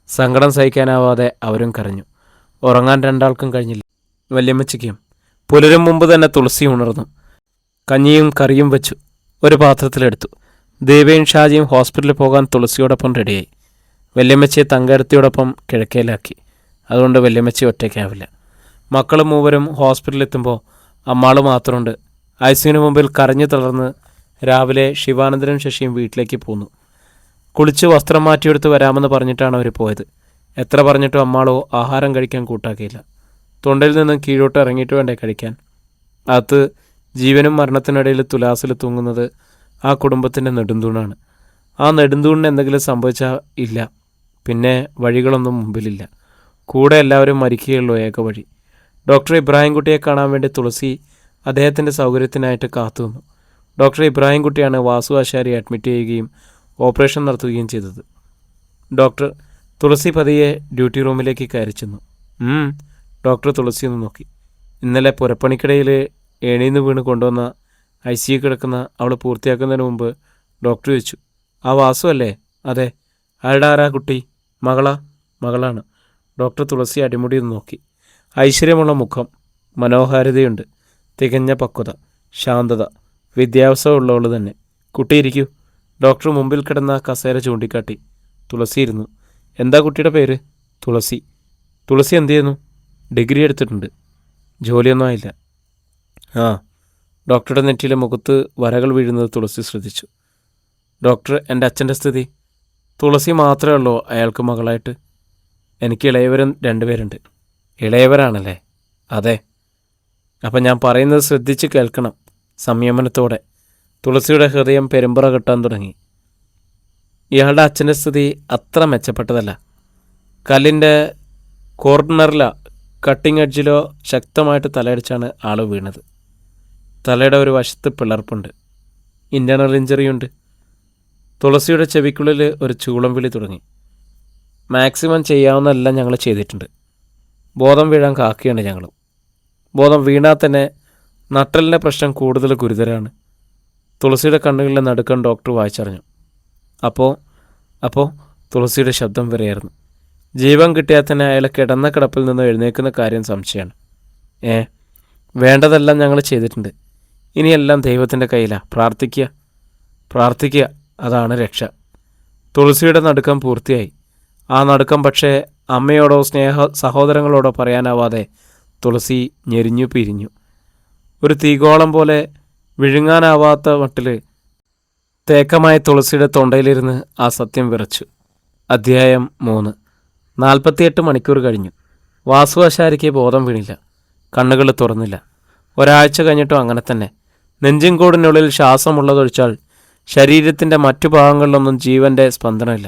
സങ്കടം സഹിക്കാനാവാതെ അവരും കരഞ്ഞു. ഉറങ്ങാൻ രണ്ടാൾക്കും കഴിഞ്ഞില്ല. വല്യമ്മച്ചിക്കും പുലരും മുമ്പ് തന്നെ തുളസി ഉണർന്നു. കഞ്ഞിയും കറിയും വെച്ചു ഒരു പാത്രത്തിലെടുത്തു. ദീപയും ഷാജിയും ഹോസ്പിറ്റലിൽ പോകാൻ തുളസിയോടൊപ്പം റെഡിയായി. വല്യമ്മച്ചിയെ തങ്കടത്തിയോടൊപ്പം കിഴക്കയിലാക്കി. അതുകൊണ്ട് വല്യമ്മച്ചി ഒറ്റയ്ക്കാവില്ല. മക്കൾ മൂവരും ഹോസ്പിറ്റലിലെത്തുമ്പോൾ അമ്മാൾ മാത്രമുണ്ട്. ഐസിയുവിന് മുമ്പിൽ കരഞ്ഞു തളർന്ന് രാവിലെ ശിവാനന്ദനും ശശിയും വീട്ടിലേക്ക് പോന്നു. കുളിച്ച് വസ്ത്രം മാറ്റിയെടുത്ത് വരാമെന്ന് പറഞ്ഞിട്ടാണ് അവർ പോയത്. എത്ര പറഞ്ഞിട്ടും അമ്മാളോ ആഹാരം കഴിക്കാൻ കൂട്ടാക്കിയില്ല. തൊണ്ടയിൽ നിന്നും കീഴോട്ട് ഇറങ്ങിയിട്ട് വേണ്ടേ കഴിക്കാൻ. അകത്ത് ജീവനും മരണത്തിനിടയിൽ തുലാസിൽ തൂങ്ങുന്നത് ആ കുടുംബത്തിൻ്റെ നെടുന്തൂണാണ്. ആ നെടുന്തൂണിന് എന്തെങ്കിലും സംഭവിച്ചാൽ ഇല്ല, പിന്നെ വഴികളൊന്നും മുമ്പിലില്ല. കൂടെ എല്ലാവരും മരിക്കുകയുള്ളൂ ഏക വഴി. ഡോക്ടർ ഇബ്രാഹിംകുട്ടിയെ കാണാൻ വേണ്ടി തുളസി അദ്ദേഹത്തിൻ്റെ സൗകര്യത്തിനായിട്ട് കാത്തുനിന്നു. ഡോക്ടർ ഇബ്രാഹിംകുട്ടിയാണ് വാസു ആശാരിയെ അഡ്മിറ്റ് ചെയ്യുകയും ഓപ്പറേഷൻ നടത്തുകയും ചെയ്തത്. ഡോക്ടർ തുളസി പതിയെ ഡ്യൂട്ടി റൂമിലേക്ക് കയറി ചെന്നു. ഡോക്ടർ തുളസിയൊന്ന് നോക്കി. ഇന്നലെ പുരപ്പണിക്കിടയിൽ ഏണിന്ന് വീണ് കൊണ്ടുവന്ന ICU കിടക്കുന്ന അവൾ പൂർത്തിയാക്കുന്നതിന് മുമ്പ് ഡോക്ടർ ചോദിച്ചു, ആ വാസു അല്ലേ? അതെ. ആരുടെ ആരാ കുട്ടി? മകളാണ്. ഡോക്ടർ തുളസി അടിമുടി നോക്കി. ഐശ്വര്യമുള്ള മുഖം, മനോഹാരിതയുണ്ട്, തികഞ്ഞ പക്വത, ശാന്തത, വിദ്യാഭ്യാസം ഉള്ളവൾ തന്നെ. കുട്ടിയിരിക്കൂ. ഡോക്ടർ മുമ്പിൽ കിടന്ന കസേര ചൂണ്ടിക്കാട്ടി. തുളസി ഇരുന്നു. എന്താ കുട്ടിയുടെ പേര്? തുളസി. തുളസി എന്ത് ചെയ്യുന്നു? ഡിഗ്രി എടുത്തിട്ടുണ്ട്. ജോലിയൊന്നും ആയില്ല. ആ. ഡോക്ടറുടെ നെറ്റിയിലെ മുഖത്ത് വരകൾ വീഴുന്നത് തുളസി ശ്രദ്ധിച്ചു. ഡോക്ടർ, എൻ്റെ അച്ഛൻ്റെ സ്ഥിതി? തുളസി മാത്രമേ ഉള്ളൂ അയാൾക്ക് മകളായിട്ട്? എനിക്ക് ഇളയവരും 2 പേരുണ്ട്. ഇളയവരാണല്ലേ? അതെ. അപ്പം ഞാൻ പറയുന്നത് ശ്രദ്ധിച്ച് കേൾക്കണം, സംയമനത്തോടെ. തുളസിയുടെ ഹൃദയം പെരുമ്പറ കെട്ടാൻ തുടങ്ങി. ഇയാളുടെ അച്ഛൻ്റെ സ്ഥിതി അത്ര മെച്ചപ്പെട്ടതല്ല. കല്ലിൻ്റെ കോർണറിലോ കട്ടിംഗ് എഡ്ജിലോ ശക്തമായിട്ട് തലയടിച്ചാണ് ആൾ വീണത്. തലയുടെ ഒരു വശത്ത് പിളർപ്പുണ്ട്. ഇൻറ്റേർണൽ ഇഞ്ചറിയുണ്ട്. തുളസിയുടെ ചെവിക്കുള്ളിൽ ഒരു ചൂളം വിളി തുടങ്ങി. മാക്സിമം ചെയ്യാവുന്നതെല്ലാം ഞങ്ങൾ ചെയ്തിട്ടുണ്ട്. ബോധം വീഴാൻ കാക്കുകയാണ് ഞങ്ങൾ. ബോധം വീണാൽ തന്നെ നട്ടലിൻ്റെ പ്രശ്നം കൂടുതൽ ഗുരുതരമാണ്. തുളസിയുടെ കണ്ണുകളിലെ നടുക്കം ഡോക്ടർ വായിച്ചറിഞ്ഞു. അപ്പോൾ തുളസിയുടെ ശബ്ദം വരെയായിരുന്നു. ജീവൻ കിട്ടിയാൽ തന്നെ അയാളെ കിടന്ന കിടപ്പിൽ നിന്ന് എഴുന്നേൽക്കുന്ന കാര്യം സംശയമാണ്. വേണ്ടതെല്ലാം ഞങ്ങൾ ചെയ്തിട്ടുണ്ട്. ഇനിയെല്ലാം ദൈവത്തിൻ്റെ കയ്യിലാണ്. പ്രാർത്ഥിക്കുക, അതാണ് രക്ഷ. തുളസിയുടെ നടുക്കം പൂർത്തിയായി. ആ നടുക്കം പക്ഷേ അമ്മയോടോ സഹോദരങ്ങളോടോ പറയാനാവാതെ തുളസി ഞെരിഞ്ഞു പിരിഞ്ഞു. ഒരു തീഗോളം പോലെ വിഴുങ്ങാനാവാത്ത മട്ടിൽ തേക്കമായ തുളസിയുടെ തൊണ്ടയിലിരുന്ന് ആ സത്യം വിറച്ചു. അധ്യായം 3. 48 മണിക്കൂർ കഴിഞ്ഞു. വാസു ആശാരിക്ക് ബോധം വീണില്ല. കണ്ണുകൾ തുറന്നില്ല. ഒരാഴ്ച കഴിഞ്ഞിട്ടും അങ്ങനെ തന്നെ. നെഞ്ചിൻകൂടിനുള്ളിൽ ശ്വാസമുള്ളതൊഴിച്ചാൽ ശരീരത്തിൻ്റെ മറ്റു ഭാഗങ്ങളിലൊന്നും ജീവൻ്റെ സ്പന്ദനമില്ല.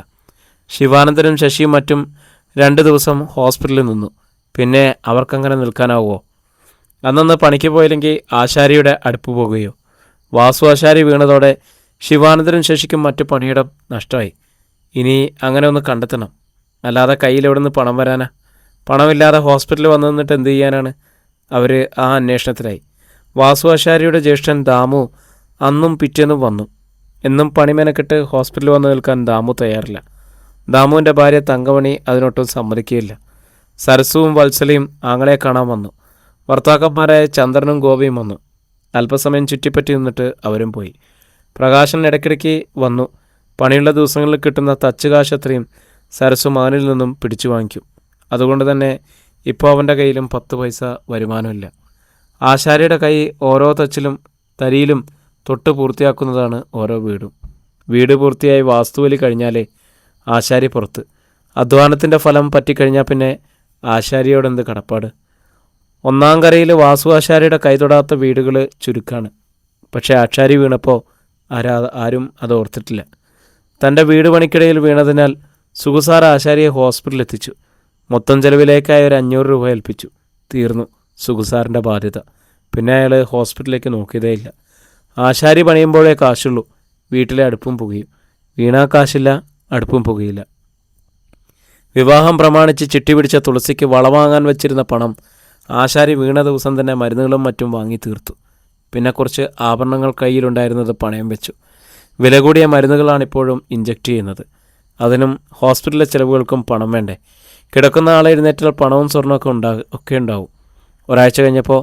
ശിവാനന്ദനും ശശിയും മറ്റും 2 ദിവസം ഹോസ്പിറ്റലിൽ നിന്നു. പിന്നെ അവർക്കങ്ങനെ നിൽക്കാനാവുമോ? അന്നൊന്ന് പണിക്ക് പോയില്ലെങ്കിൽ ആശാരിയുടെ അടുപ്പ് പോകുകയോ? വാസു ആശാരി വീണതോടെ ശിവാനന്ദനും ശശിക്കും മറ്റു പണിയിടം നഷ്ടമായി. ഇനി അങ്ങനെ ഒന്ന് കണ്ടെത്തണം. അല്ലാതെ കയ്യിലെവിടെ നിന്ന് പണം വരാനാ? പണമില്ലാതെ ഹോസ്പിറ്റലിൽ വന്നു നിന്നിട്ട് എന്ത് ചെയ്യാനാണ്? അവർ ആ അന്വേഷണത്തിലായി. വാസു ആശാരിയുടെ ജ്യേഷ്ഠൻ ദാമു അന്നും പിറ്റേന്നും വന്നു. എന്നും പണിമെനക്കെട്ട് ഹോസ്പിറ്റലിൽ വന്നു നിൽക്കാൻ ദാമു തയ്യാറില്ല. ദാമുവിൻ്റെ ഭാര്യ തങ്കമണി അതിനൊട്ടും സമ്മതിക്കുകയില്ല. സരസുവും വത്സലയും ആങ്ങളെ കാണാൻ വന്നു. ഭർത്താക്കന്മാരായ ചന്ദ്രനും ഗോപിയും വന്നു. അല്പസമയം ചുറ്റിപ്പറ്റി നിന്നിട്ട് അവരും പോയി. പ്രകാശൻ ഇടയ്ക്കിടയ്ക്ക് വന്നു. പണിയുള്ള ദിവസങ്ങളിൽ കിട്ടുന്ന തച്ചുകാശ് അത്രയും സരസു മകനിൽ നിന്നും പിടിച്ചു വാങ്ങിക്കും. അതുകൊണ്ട് തന്നെ ഇപ്പോൾ അവൻ്റെ കയ്യിലും 10 പൈസ വരുമാനമില്ല. ആശാരിയുടെ കൈ ഓരോ തച്ചിലും തരിയിലും തൊട്ട് പൂർത്തിയാക്കുന്നതാണ് ഓരോ വീടും. വീട് പൂർത്തിയായി വാസ്തുവലി കഴിഞ്ഞാലേ ആശാരി പുറത്ത്. അധ്വാനത്തിൻ്റെ ഫലം പറ്റിക്കഴിഞ്ഞാൽ പിന്നെ ആശാരിയോടെന്ത് കടപ്പാട്. ഒന്നാം കരയിൽ വാസു ആശാരിയുടെ കൈ തൊടാത്ത വീടുകൾ ചുരുക്കാണ്. പക്ഷേ ആശാരി വീണപ്പോൾ ആരും അത് ഓർത്തിട്ടില്ല. തൻ്റെ വീട് പണിക്കിടയിൽ വീണതിനാൽ സുഖസാർ ആശാരിയെ ഹോസ്പിറ്റലിൽ എത്തിച്ചു. മൊത്തം ചെലവിലേക്കായി ഒരു 500 രൂപ ഏൽപ്പിച്ചു. തീർന്നു സുഖസാറിൻ്റെ ബാധ്യത. പിന്നെ അയാൾ ഹോസ്പിറ്റലിലേക്ക് നോക്കിയതേയില്ല. ആശാരി പണിയുമ്പോഴേ കാശുള്ളൂ. വീട്ടിലെ അടുപ്പും പുകയും. വീണാ കാശില്ല, അടുപ്പും പുകയില്ല. വിവാഹം പ്രമാണിച്ച് ചിട്ടി പിടിച്ച തുളസിക്ക് വള വാങ്ങാൻ വെച്ചിരുന്ന പണം ആശാരി വീണ ദിവസം തന്നെ മരുന്നുകളും മറ്റും വാങ്ങി തീർത്തു. പിന്നെ കുറച്ച് ആഭരണങ്ങൾ കയ്യിലുണ്ടായിരുന്നത് പണയം വെച്ചു. വില കൂടിയ മരുന്നുകളാണിപ്പോഴും ഇഞ്ചക്ട് ചെയ്യുന്നത്. അതിനും ഹോസ്പിറ്റലിലെ ചിലവുകൾക്കും പണം വേണ്ടേ. കിടക്കുന്ന ആളെ എഴുന്നേറ്റാൽ പണവും സ്വർണ്ണമൊക്കെ ഒക്കെ ഉണ്ടാവും. ഒരാഴ്ച കഴിഞ്ഞപ്പോൾ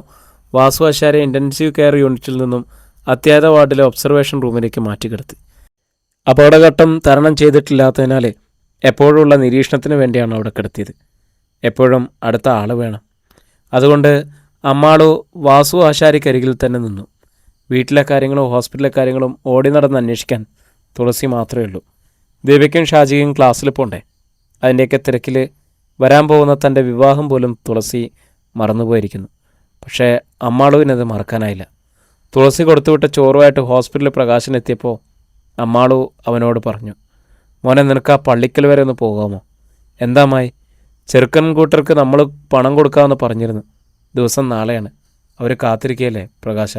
വാസു ആശാരിയെ ഇൻറ്റൻസീവ് കെയർ യൂണിറ്റിൽ നിന്നും അത്യാഹിത വാർഡിലെ ഒബ്സർവേഷൻ റൂമിലേക്ക് മാറ്റിക്കിടത്തി. അപകടഘട്ടം തരണം ചെയ്തിട്ടില്ലാത്തതിനാൽ എപ്പോഴുള്ള നിരീക്ഷണത്തിന് വേണ്ടിയാണ് അവിടെ കിടത്തിയത്. എപ്പോഴും അടുത്ത ആൾ വേണം. അതുകൊണ്ട് അമ്മാളു വാസു ആശാരിക്കരികിൽ തന്നെ നിന്നു. വീട്ടിലെ കാര്യങ്ങളും ഹോസ്പിറ്റലിലെ കാര്യങ്ങളും ഓടി നടന്ന് അന്വേഷിക്കാൻ തുളസി മാത്രമേ ഉള്ളൂ. ദീപയ്ക്കും ഷാജിക്കും ക്ലാസ്സിൽ പോണ്ടേ. അതിൻ്റെയൊക്കെ തിരക്കിൽ വരാൻ പോകുന്ന തൻ്റെ വിവാഹം പോലും തുളസി മറന്നുപോയിരിക്കുന്നു. പക്ഷേ അമ്മാളുവിനത് മറക്കാനായില്ല. തുളസി കൊടുത്തുവിട്ട ചോറുമായിട്ട് ഹോസ്പിറ്റലിൽ പ്രകാശനെത്തിയപ്പോൾ അമ്മാളു അവനോട് പറഞ്ഞു, മോനെ നിനക്ക് ആ പള്ളിക്കൽ വരെ ഒന്ന് പോകാമോ? എന്താമായി? ചെറുക്കൻ കൂട്ടർക്ക് നമ്മൾ പണം കൊടുക്കാമെന്ന് പറഞ്ഞിരുന്നു. ദിവസം നാളെയാണ്. അവർ കാത്തിരിക്കുകയല്ലേ പ്രകാശ.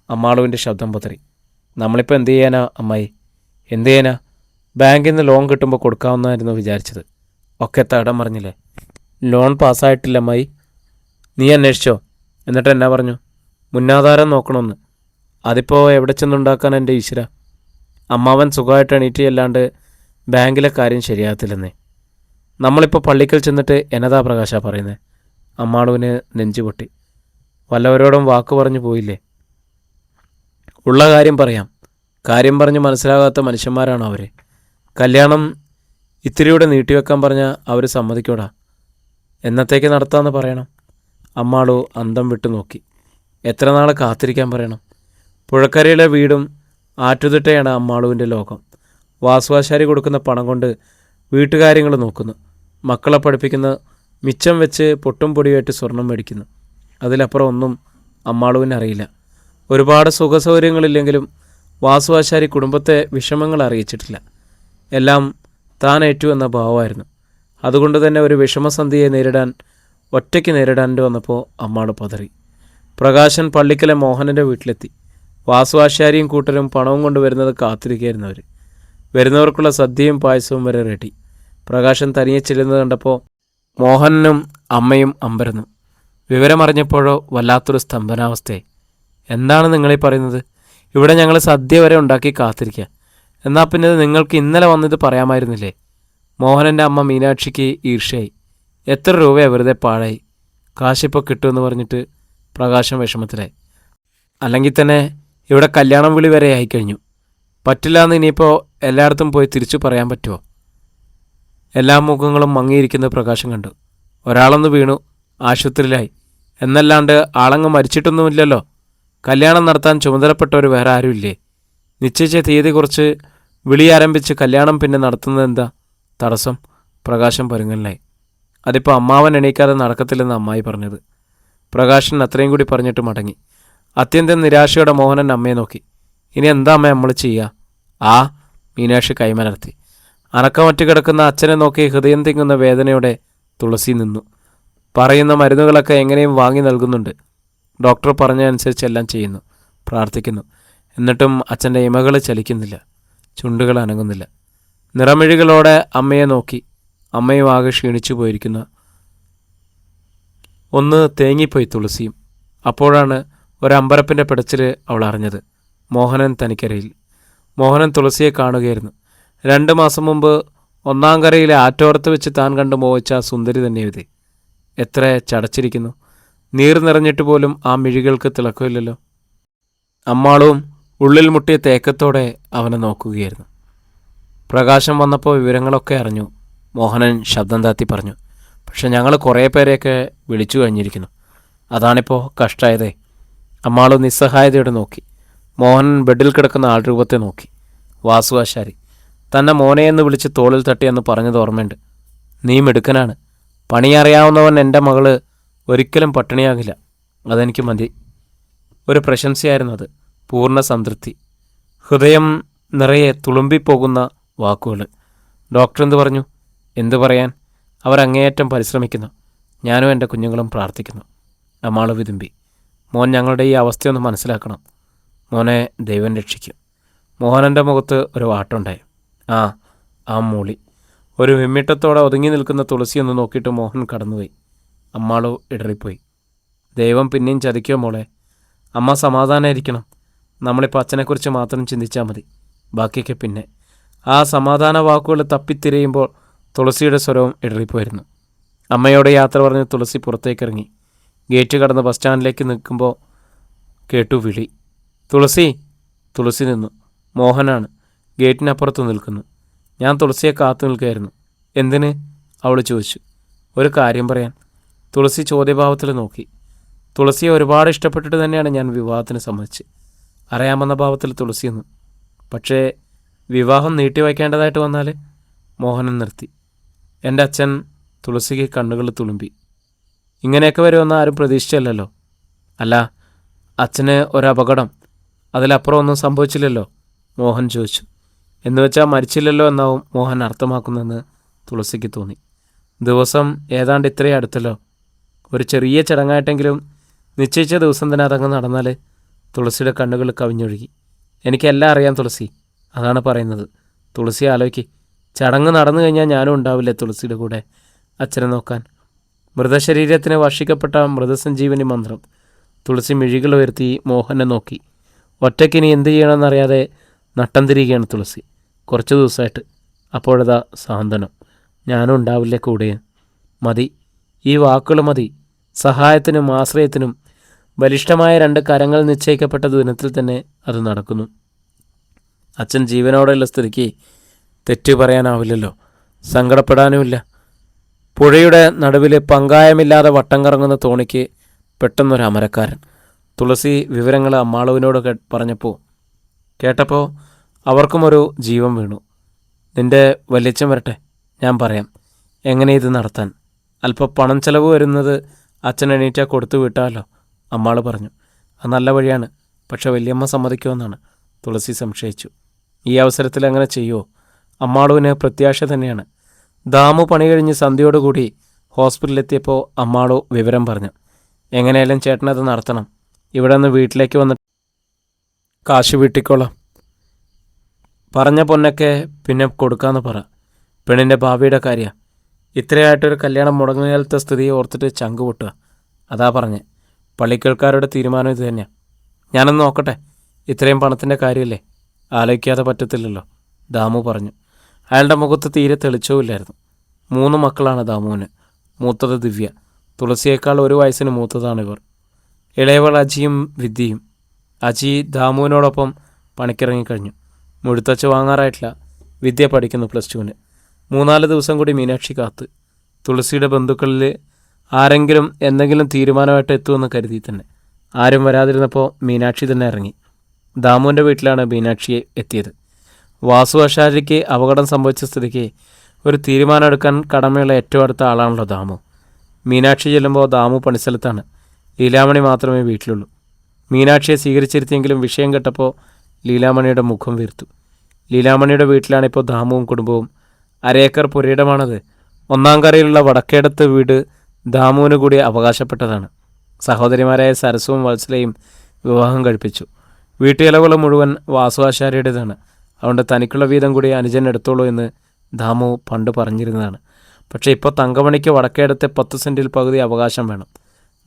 അമ്മാളുവിൻ്റെ ശബ്ദം പതറി. നമ്മളിപ്പോൾ എന്ത് ചെയ്യാനാ അമ്മായി? എന്ത് ചെയ്യാനാ? ബാങ്കിൽ നിന്ന് ലോൺ കിട്ടുമ്പോൾ കൊടുക്കാമെന്നായിരുന്നു വിചാരിച്ചത്. ഒക്കെ തടം പറഞ്ഞില്ലേ. ലോൺ പാസ്സായിട്ടില്ല അമ്മായി. നീ അന്വേഷിച്ചോ? എന്നിട്ട് എന്നാ പറഞ്ഞു? മുന്നാധാരം നോക്കണമെന്ന്. അതിപ്പോൾ എവിടെ ചെന്നുണ്ടാക്കാൻ എൻ്റെ ഈശ്വര. അമ്മാവൻ സുഖമായിട്ട് എണീറ്റ് അല്ലാണ്ട് ബാങ്കിലെ കാര്യം ശരിയാകത്തില്ലെന്നേ. നമ്മളിപ്പോൾ പള്ളിക്കൽ ചെന്നിട്ട് എന്നതാ പ്രകാശ പറയുന്നത്? അമ്മാളുവിന് നെഞ്ചുപൊട്ടി. വല്ലവരോടും വാക്ക് പറഞ്ഞു പോയില്ലേ? ഉള്ള കാര്യം പറയാം. കാര്യം പറഞ്ഞ് മനസ്സിലാകാത്ത മനുഷ്യന്മാരാണ് അവർ. കല്യാണം ഇത്തിരിയൂടെ നീട്ടിവെക്കാൻ പറഞ്ഞാൽ അവർ സമ്മതിക്കോടാ. എന്നത്തേക്ക് നടത്താമെന്ന് പറയണം? അമ്മാളു അന്തം വിട്ടു നോക്കി. എത്ര നാൾ കാത്തിരിക്കാൻ പറയണം? പുഴക്കരയിലെ വീടും ആറ്റുതിട്ടയാണ് അമ്മാളുവിൻ്റെ ലോകം. വാസുവാശാരി കൊടുക്കുന്ന പണം കൊണ്ട് വീട്ടുകാര്യങ്ങൾ നോക്കുന്നു. മക്കളെ പഠിപ്പിക്കുന്ന, മിച്ചം വെച്ച് പൊട്ടും പൊടിയായിട്ട് സ്വർണം മേടിക്കുന്നു. അതിലപ്പുറം ഒന്നും അമ്മാളുവിന് അറിയില്ല. ഒരുപാട് സുഖസൗകര്യങ്ങളില്ലെങ്കിലും വാസുവാശാരി കുടുംബത്തെ വിഷമങ്ങൾ അറിയിച്ചിട്ടില്ല. എല്ലാം താൻ ഏറ്റു എന്ന ഭാവമായിരുന്നു. അതുകൊണ്ട് തന്നെ ഒരു വിഷമസന്ധിയെ ഒറ്റയ്ക്ക് നേരിടാൻ വന്നപ്പോൾ അമ്മാള് പതറി. പ്രകാശൻ പള്ളിക്കലെ മോഹനൻ്റെ വീട്ടിലെത്തി. വാസുവാശാരിയും കൂട്ടരും പണവും കൊണ്ടുവരുന്നത് കാത്തിരിക്കുകയായിരുന്നു അവർ. വരുന്നവർക്കുള്ള സദ്യയും പായസവും വരെ റെഡി. പ്രകാശൻ തനിയെ ചെല്ലുന്നത് കണ്ടപ്പോൾ മോഹനനും അമ്മയും അമ്പരന്നു. വിവരമറിഞ്ഞപ്പോഴോ വല്ലാത്തൊരു സ്തംഭനാവസ്ഥയെ. എന്താണ് നിങ്ങളീ പറയുന്നത്? ഇവിടെ ഞങ്ങൾ സദ്യ വരെ ഉണ്ടാക്കി കാത്തിരിക്കുക. എന്നാൽ പിന്നെ നിങ്ങൾക്ക് ഇന്നലെ വന്നിത് പറയാമായിരുന്നില്ലേ? മോഹനൻ്റെ അമ്മ മീനാക്ഷിക്ക് ഈർഷ്യയായി. എത്ര രൂപയാണ് വെറുതെ പാഴായി. കാശിപ്പോൾ കിട്ടുമെന്ന് പറഞ്ഞിട്ട് പ്രകാശം വിഷമത്തിലായി. അല്ലെങ്കിൽ തന്നെ ഇവിടെ കല്യാണം വിളി വരെ ആയിക്കഴിഞ്ഞു. പറ്റില്ല എന്ന് ഇനിയിപ്പോൾ എല്ലായിടത്തും പോയി തിരിച്ചു പറയാൻ പറ്റുമോ? എല്ലാ മുഖങ്ങളും മങ്ങിയിരിക്കുന്ന പ്രകാശം കണ്ടു. ഒരാളൊന്ന് വീണു, ആശുപത്രിയിലായി എന്നല്ലാണ്ട് ആളങ്ങ് മരിച്ചിട്ടൊന്നുമില്ലല്ലോ. കല്യാണം നടത്താൻ ചുമതലപ്പെട്ടവർ വേറെ ആരുമില്ലേ? നിശ്ചയിച്ച തീയതി കുറിച്ച് വിളി ആരംഭിച്ച് കല്യാണം പിന്നെ നടത്തുന്നത് എന്താ തടസ്സം? പ്രകാശം പരുങ്ങലിനായി. അതിപ്പോൾ അമ്മാവൻ എണീക്കാതെ നടക്കത്തില്ലെന്ന് അമ്മായി പറഞ്ഞത്. പ്രകാശൻ അത്രയും കൂടി പറഞ്ഞിട്ട് മടങ്ങി. അത്യന്തം നിരാശയോടെ മോഹനൻ അമ്മയെ നോക്കി. ഇനി എന്താ അമ്മ നമ്മൾ ചെയ്യുക? മീനാക്ഷി കൈമലർത്തി. അനക്കമറ്റ് കിടക്കുന്ന അച്ഛനെ നോക്കി ഹൃദയം തിങ്ങുന്ന വേദനയോടെ തുളസി നിന്നു. പറയുന്ന മരുന്നുകളൊക്കെ എങ്ങനെയും വാങ്ങി നൽകുന്നുണ്ട്. ഡോക്ടർ പറഞ്ഞതനുസരിച്ച് എല്ലാം ചെയ്യുന്നു, പ്രാർത്ഥിക്കുന്നു. എന്നിട്ടും അച്ഛൻ്റെ ഇമകൾ ചലിക്കുന്നില്ല, ചുണ്ടുകൾ അനങ്ങുന്നില്ല. നിറമിഴികളോടെ അമ്മയെ നോക്കി. അമ്മയും ആകെ ക്ഷീണിച്ചു പോയിരിക്കുന്നു. ഒന്ന് തേങ്ങിപ്പോയി തുളസിയും. അപ്പോഴാണ് ഒരമ്പരപ്പിൻ്റെ പിടച്ചിൽ അവൾ അറിഞ്ഞത്. മോഹനൻ തനിക്കരയിൽ. മോഹനൻ തുളസിയെ കാണുകയായിരുന്നു. 2 മാസം മുമ്പ് ഒന്നാം കരയിലെ ആറ്റോരത്ത് വെച്ച് താൻ കണ്ടു മോഹിച്ച സുന്ദരി തന്നെ ഇത്. എത്ര ചടച്ചിരിക്കുന്നു. നീർ നിറഞ്ഞിട്ട് പോലും ആ മിഴികൾക്ക് തിളക്കമില്ലല്ലോ. അമ്മാളും ഉള്ളിൽ മുട്ടിയ തേക്കത്തോടെ അവനെ നോക്കുകയായിരുന്നു. പ്രകാശം വന്നപ്പോൾ വിവരങ്ങളൊക്കെ അറിഞ്ഞു. മോഹനൻ ശബ്ദം താത്തി പറഞ്ഞു, പക്ഷെ ഞങ്ങൾ കുറേ പേരെയൊക്കെ വിളിച്ചു കഴിഞ്ഞിരിക്കുന്നു. അതാണിപ്പോൾ കഷ്ടമായതേ. അമ്മാള് നിസ്സഹായതയോടെ നോക്കി. മോഹനൻ ബെഡിൽ കിടക്കുന്ന ആൾരൂപത്തെ നോക്കി. വാസു ആശാരി തന്നെ മോനെയെന്ന് വിളിച്ച് തോളിൽ തട്ടിയെന്ന് പറഞ്ഞത് ഓർമ്മയുണ്ട്. നീ മിടുക്കനാണ്. പണിയറിയാവുന്നവൻ എൻ്റെ മകള് ഒരിക്കലും പട്ടിണിയാകില്ല. അതെനിക്ക് മതി. ഒരു പ്രശംസയായിരുന്നു അത്, പൂർണ്ണ സംതൃപ്തി. ഹൃദയം നിറയെ തുളുമ്പിപ്പോകുന്ന വാക്കുകൾ. ഡോക്ടർ എന്തു പറഞ്ഞു? എന്തു പറയാൻ, അവരങ്ങേയറ്റം പരിശ്രമിക്കുന്നു. ഞാനും എൻ്റെ കുഞ്ഞുങ്ങളും പ്രാർത്ഥിക്കുന്നു. അമ്മാള് വിതുമ്പി. മോൻ ഞങ്ങളുടെ ഈ അവസ്ഥയൊന്ന് മനസ്സിലാക്കണം. മോനെ ദൈവം രക്ഷിക്കും. മോഹനൻ്റെ മുഖത്ത് ഒരു വാട്ടുണ്ടായി. ആ മൂളി. ഒരു വിമ്മിട്ടത്തോടെ ഒതുങ്ങി നിൽക്കുന്ന തുളസിയൊന്ന് നോക്കിയിട്ട് മോഹൻ കടന്നുപോയി. അമ്മാളു ഇടറിപ്പോയി. ദൈവം പിന്നെയും ചതിക്കോ മോളെ? അമ്മ സമാധാനമായിരിക്കണം. നമ്മളിപ്പോൾ അച്ഛനെക്കുറിച്ച് മാത്രം ചിന്തിച്ചാൽ മതി, ബാക്കിയൊക്കെ പിന്നെ. ആ സമാധാന വാക്കുകൾ തപ്പിത്തിരയുമ്പോൾ തുളസിയുടെ സ്വരവും ഇടറിപ്പോയിരുന്നു. അമ്മയോട് യാത്ര പറഞ്ഞ് തുളസി പുറത്തേക്കിറങ്ങി. ഗേറ്റ് കടന്ന് ബസ് സ്റ്റാൻഡിലേക്ക് നിൽക്കുമ്പോൾ കേട്ടു വിളി. തുളസി. തുളസി നിന്നു. മോഹനാണ് ഗേറ്റിനപ്പുറത്ത് നിൽക്കുന്നു. ഞാൻ തുളസിയെ കാത്തു നിൽക്കുകയായിരുന്നു. എന്തിന്? അവൾ ചോദിച്ചു. ഒരു കാര്യം പറയാൻ. തുളസി ചോദ്യഭാവത്തിൽ നോക്കി. തുളസിയെ ഒരുപാട് ഇഷ്ടപ്പെട്ടിട്ട് തന്നെയാണ് ഞാൻ വിവാഹത്തിന് സമ്മതിച്ച്. അറിയാമെന്ന ഭാവത്തിൽ തുളസി നിന്നു. പക്ഷേ വിവാഹം നീട്ടിവയ്ക്കേണ്ടതായിട്ട് വന്നാൽ? മോഹനൻ നിർത്തി. എൻ്റെ അച്ഛൻ. തുളസിക്ക് കണ്ണുകൾ തുളുമ്പി. ഇങ്ങനെയൊക്കെ വരുമെന്ന് ആരും പ്രതീക്ഷിച്ചല്ലോ. അല്ല, അച്ഛന് ഒരപകടം, അതിലപ്പുറം ഒന്നും സംഭവിച്ചില്ലല്ലോ? മോഹൻ ചോദിച്ചു. എന്നുവെച്ചാൽ മരിച്ചില്ലല്ലോ എന്നാവും മോഹൻ അർത്ഥമാക്കുന്നതെന്ന് തുളസിക്ക് തോന്നി. ദിവസം ഏതാണ്ട് ഇത്രയും അടുത്തല്ലോ. ഒരു ചെറിയ ചടങ്ങായിട്ടെങ്കിലും നിശ്ചയിച്ച ദിവസം തന്നെ അതങ്ങ് നടന്നാൽ. തുളസിയുടെ കണ്ണുകൾ കവിഞ്ഞൊഴുകി. എനിക്കെല്ലാം അറിയാം തുളസി, അതാണ് പറയുന്നത്. തുളസി ആലോചിക്ക്. ചടങ്ങ് നടന്നു കഴിഞ്ഞാൽ ഞാനും ഉണ്ടാവില്ലേ തുളസിയുടെ കൂടെ അച്ഛനെ നോക്കാൻ? മൃതശരീരത്തിന് വർഷിക്കപ്പെട്ട മൃതസഞ്ജീവനി മന്ത്രം. തുളസി മിഴികൾ ഉയർത്തി മോഹനെ നോക്കി. ഒറ്റയ്ക്കിനി എന്ത് ചെയ്യണമെന്നറിയാതെ നട്ടം തിരികെയാണ് തുളസി. കുറച്ച് ദിവസമായിട്ട്. അപ്പോഴതാ സാന്ത്വനം. ഞാനും ഉണ്ടാവില്ലേ കൂടെ? മതി, ഈ വാക്കുകൾ മതി. സഹായത്തിനും ആശ്രയത്തിനും ബലിഷ്ഠമായ 2 കരങ്ങൾ നിശ്ചയിക്കപ്പെട്ട ദിനത്തിൽ തന്നെ അത് നടക്കുന്നു. അച്ഛൻ ജീവനോടെയുള്ള സ്ഥിതിക്ക് തെറ്റു പറയാനാവില്ലല്ലോ, സങ്കടപ്പെടാനുമില്ല. പുഴയുടെ നടുവിൽ പങ്കായമില്ലാതെ വട്ടം കറങ്ങുന്ന തോണിക്ക് പെട്ടെന്നൊരു അമരക്കാരൻ. തുളസി വിവരങ്ങൾ അമ്മാളുവിനോട് പറഞ്ഞപ്പോൾ കേട്ടപ്പോൾ അവർക്കും ഒരു ജീവൻ വീണു. നിൻ്റെ വലിയച്ഛൻ വരട്ടെ, ഞാൻ പറയാം എങ്ങനെ ഇത് നടത്താൻ. അല്പം പണം ചെലവ് വരുന്നത് അച്ഛൻ എണീറ്റാൽ കൊടുത്തു വിട്ടാലോ? അമ്മാള് പറഞ്ഞു. അത് നല്ല വഴിയാണ്, പക്ഷെ വല്യമ്മ സമ്മതിക്കുമെന്നാണ് തുളസി സംശയിച്ചു. ഈ അവസരത്തിൽ അങ്ങനെ ചെയ്യുമോ? അമ്മാളുവിന് പ്രത്യാശ തന്നെയാണ്. ദാമു പണി കഴിഞ്ഞ് സന്ധ്യയോടുകൂടി ഹോസ്പിറ്റലിലെത്തിയപ്പോൾ അമ്മാളു വിവരം പറഞ്ഞു. എങ്ങനെയായാലും ചേട്ടനത് നടത്തണം. ഇവിടെ നിന്ന് വീട്ടിലേക്ക് വന്നിട്ട് കാശ് വീട്ടിക്കോളാം. പറഞ്ഞ പൊന്നൊക്കെ പിന്നെ കൊടുക്കാമെന്ന് പറ. പെണ്ണിൻ്റെ ഭാവിയുടെ കാര്യമാണ്. ഇത്രയായിട്ടൊരു കല്യാണം മുടങ്ങുകാലത്തെ സ്ഥിതിയെ ഓർത്തിട്ട് ചങ്ക് പൊട്ടുക. അതാ പറഞ്ഞേ. പള്ളിക്കൽക്കാരുടെ തീരുമാനം ഇത് തന്നെയാണ്. ഞാനൊന്ന് നോക്കട്ടെ. ഇത്രയും പണത്തിൻ്റെ കാര്യമല്ലേ, ആലോചിക്കാതെ പറ്റത്തില്ലല്ലോ, ദാമു പറഞ്ഞു. അയാളുടെ മുഖത്ത് തീരെ തെളിച്ചവുമില്ലായിരുന്നു. 3 മക്കളാണ് ദാമുവിന്. മൂത്തത് ദിവ്യ. തുളസിയേക്കാൾ 1 വയസ്സിന് മൂത്തതാണിവർ. ഇളയവൾ അജിയും വിദ്യയും. അജി ദാമുവിനോടൊപ്പം പണിക്കിറങ്ങിക്കഴിഞ്ഞു. മുഴുത്തച്ഛ വാങ്ങാറായിട്ടില്ല. വിദ്യ പഠിക്കുന്നു +2-ന്. 3-4 ദിവസം കൂടി മീനാക്ഷി കാത്ത്. തുളസിയുടെ ബന്ധുക്കളിൽ ആരെങ്കിലും എന്തെങ്കിലും തീരുമാനമായിട്ട് എത്തുമെന്ന് കരുതി തന്നെ. ആരും വരാതിരുന്നപ്പോൾ മീനാക്ഷി തന്നെ ഇറങ്ങി. ദാമുവിൻ്റെ വീട്ടിലാണ് മീനാക്ഷിയെ എത്തിയത്. വാസു ആശാരിക്ക് അപകടം സംഭവിച്ച സ്ഥിതിക്ക് ഒരു തീരുമാനം എടുക്കാൻ കടമയുള്ള ഏറ്റവും അടുത്ത ആളാണല്ലോ ദാമു. മീനാക്ഷി ചെല്ലുമ്പോൾ ദാമു പണിസ്ഥലത്താണ്. ലീലാമണി മാത്രമേ വീട്ടിലുള്ളൂ. മീനാക്ഷിയെ സ്വീകരിച്ചിരുത്തിയെങ്കിലും വിഷയം കേട്ടപ്പോൾ ലീലാമണിയുടെ മുഖം വീർത്തു. ലീലാമണിയുടെ വീട്ടിലാണിപ്പോൾ ദാമുവും കുടുംബവും. 1/2 ഏക്കർ പുരയിടമാണത്. 1-ാം കരയിലുള്ള വടക്കേടത്ത് വീട് ദാമുവിന് കൂടി അവകാശപ്പെട്ടതാണ്. സഹോദരിമാരായ സരസുവും വത്സലയും വിവാഹം കഴിപ്പിച്ചു. വീട്ടുചെലവുകൾ മുഴുവൻ വാസു ആശാരിയുടേതാണ്. അതുകൊണ്ട് തനിക്കുള്ള വീതം കൂടി അനുജൻ എടുത്തോളൂ എന്ന് ദാമു പണ്ട് പറഞ്ഞിരുന്നതാണ്. പക്ഷേ ഇപ്പോൾ തങ്കമണിക്ക് വടക്കേടത്തെ 10 സെൻറ്റിൽ പകുതി അവകാശം വേണം.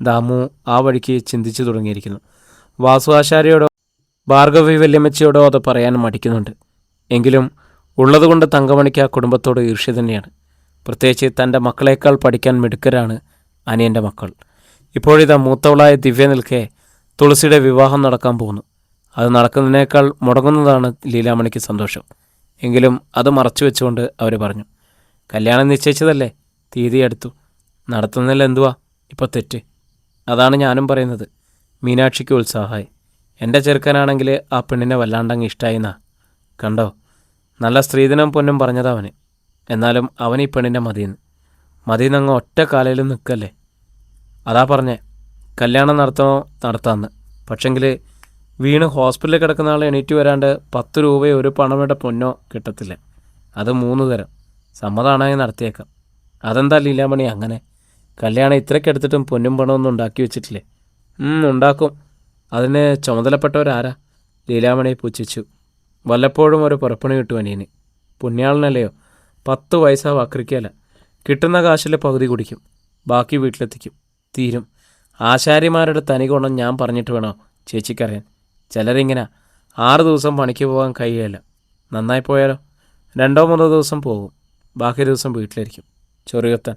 ദാമു ആ വഴിക്ക് ചിന്തിച്ചു തുടങ്ങിയിരിക്കുന്നു. വാസു ആശാരിയോടോ ഭാർഗവി വല്യമ്മച്ചിയോടോ അത് പറയാൻ മടിക്കുന്നുണ്ട്. എങ്കിലും ഉള്ളതുകൊണ്ട് തങ്കമണിക്ക് ആ കുടുംബത്തോട് ഈർഷ്യ തന്നെയാണ്. പ്രത്യേകിച്ച് തൻ്റെ മക്കളേക്കാൾ പഠിക്കാൻ മിടുക്കരാണ് അനിയൻ്റെ മക്കൾ. ഇപ്പോഴിതാ മൂത്തവളായ ദിവ്യ നിൽക്കെ തുളസിയുടെ വിവാഹം നടക്കാൻ പോകുന്നു. അത് നടക്കുന്നതിനേക്കാൾ മുടങ്ങുന്നതാണ് ലീലാമണിക്ക് സന്തോഷം. എങ്കിലും അത് മറച്ചു വെച്ചുകൊണ്ട് അവർ പറഞ്ഞു, കല്യാണം നിശ്ചയിച്ചതല്ലേ, തീയതി അടുത്തു, നടത്തുന്നതിൽ എന്തുവാ ഇപ്പോൾ തെറ്റ്? അതാണ് ഞാനും പറയുന്നത്. മീനാക്ഷിക്ക് ഉത്സാഹമായി. എൻ്റെ ചെറുക്കനാണെങ്കിൽ ആ പെണ്ണിനെ വല്ലാണ്ടങ്ങ് ഇഷ്ടമായിന്നാ. കണ്ടോ, നല്ല സ്ത്രീധനം പൊന്നും പറഞ്ഞതവന്. എന്നാലും അവൻ ഈ പെണ്ണിൻ്റെ മതിയെന്നങ്ങ് ഒറ്റ കാലയിലും നിൽക്കല്ലേ. അതാ പറഞ്ഞേ, കല്യാണം നടത്തണോ നടത്താമെന്ന്. പക്ഷെങ്കിൽ വീണ് ഹോസ്പിറ്റലിൽ കിടക്കുന്ന ആൾ എണീറ്റ് വരാണ്ട് 10 രൂപയോ ഒരു പണയുടെ പൊന്നോ കിട്ടത്തില്ല. അത് 3 തരം. സമ്മതമാണെങ്കിൽ നടത്തിയേക്കാം. അതെന്താ ലീലാമണി അങ്ങനെ? കല്യാണം ഇത്രയ്ക്കെടുത്തിട്ടും പൊന്നും പണമൊന്നും ഉണ്ടാക്കി വെച്ചിട്ടില്ലേ? ഉണ്ടാക്കും. അതിന് ചുമതലപ്പെട്ടവരാരാ? ലീലാമണി പുച്ഛിച്ചു. വല്ലപ്പോഴും ഒരു പുറപ്പണി കിട്ടും അനിയന്. പുണ്യാളനല്ലയോ, 10 പൈസ വക്രിക്കല. കിട്ടുന്ന കാശിൽ പകുതി കുടിക്കും, ബാക്കി വീട്ടിലെത്തിക്കും. തീരും. ആശാരിമാരുടെ തനി ഗുണം ഞാൻ പറഞ്ഞിട്ട് വേണോ ചേച്ചിക്കറിയാൻ? ചിലരിങ്ങനെ 6 ദിവസം പണിക്ക് പോകാൻ കഴിയുകയില്ല. നന്നായി പോയാലോ 2-3 ദിവസം പോകും, ബാക്കി ദിവസം വീട്ടിലിരിക്കും. ചൊറിയത്താൻ.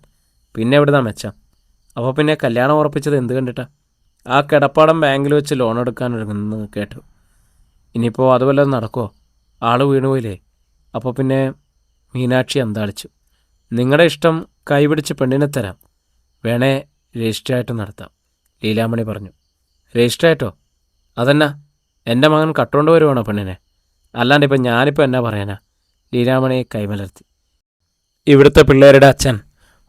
പിന്നെ എവിടുന്നാ മെച്ചം? അപ്പോൾ പിന്നെ കല്യാണം ഉറപ്പിച്ചത് എന്ത് കണ്ടിട്ടാ? ആ കിടപ്പാടം ബാങ്കിൽ വെച്ച് ലോൺ എടുക്കാൻ ഒരുങ്ങുന്നത് കേട്ടു. ഇനിയിപ്പോൾ അത് വല്ലതും നടക്കുമോ? ആൾ വീണുപോയില്ലേ? അപ്പോൾ പിന്നെ മീനാക്ഷി അന്താളിച്ചു. നിങ്ങളുടെ ഇഷ്ടം കൈപിടിച്ച് പെണ്ണിനെ തരാം, വേണേ രജിസ്റ്ററായിട്ട് നടത്താം, ലീലാമണി പറഞ്ഞു. രജിസ്റ്ററായിട്ടോ? അതെന്നാ, എൻ്റെ മകൻ കട്ടുകൊണ്ട് വരുവാണോ പെണ്ണിനെ? അല്ലാണ്ട് ഇപ്പം ഞാനിപ്പോൾ എന്നാ പറയാനാ? ലീലാമണി കൈമലർത്തി. ഇവിടുത്തെ പിള്ളേരുടെ അച്ഛൻ